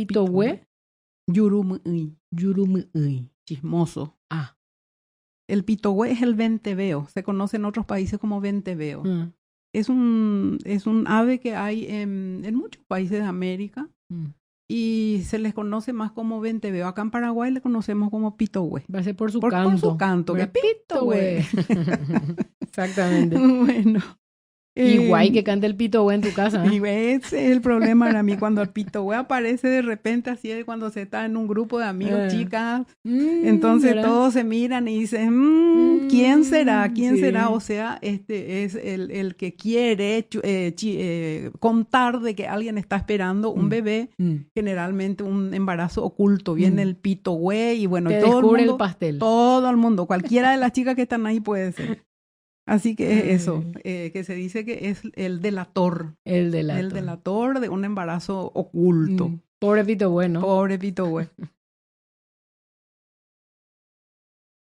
Pitogüe. Yurumu'y. Yurumu'y. Chismoso. Ah. El pitogüe es el venteveo. Se conoce en otros países como venteveo. Mm. Es un ave que hay en muchos países de América y se les conoce más como venteveo. Acá en Paraguay le conocemos como pitogüe. Va a ser por su Por canto. su canto, que Pitogüe. Exactamente. Bueno. Igual que cante el pitogüe en tu casa. Y ese es el problema para mí, cuando el pitogüe aparece de repente, así es cuando se está en un grupo de amigos, chicas, entonces ¿verdad? todos se miran y dicen, ¿quién será? ¿Quién sí. será? O sea, este es el que quiere contar de que alguien está esperando un bebé, generalmente un embarazo oculto. Viene el pitogüe y bueno, Te todo descubre el mundo, el pastel. todo el mundo, cualquiera de las chicas que están ahí puede ser. Así que es eso, que se dice que es el delator. El delator. El delator de un embarazo oculto. Pobre pitogüe, ¿no? Pobre pitogüe.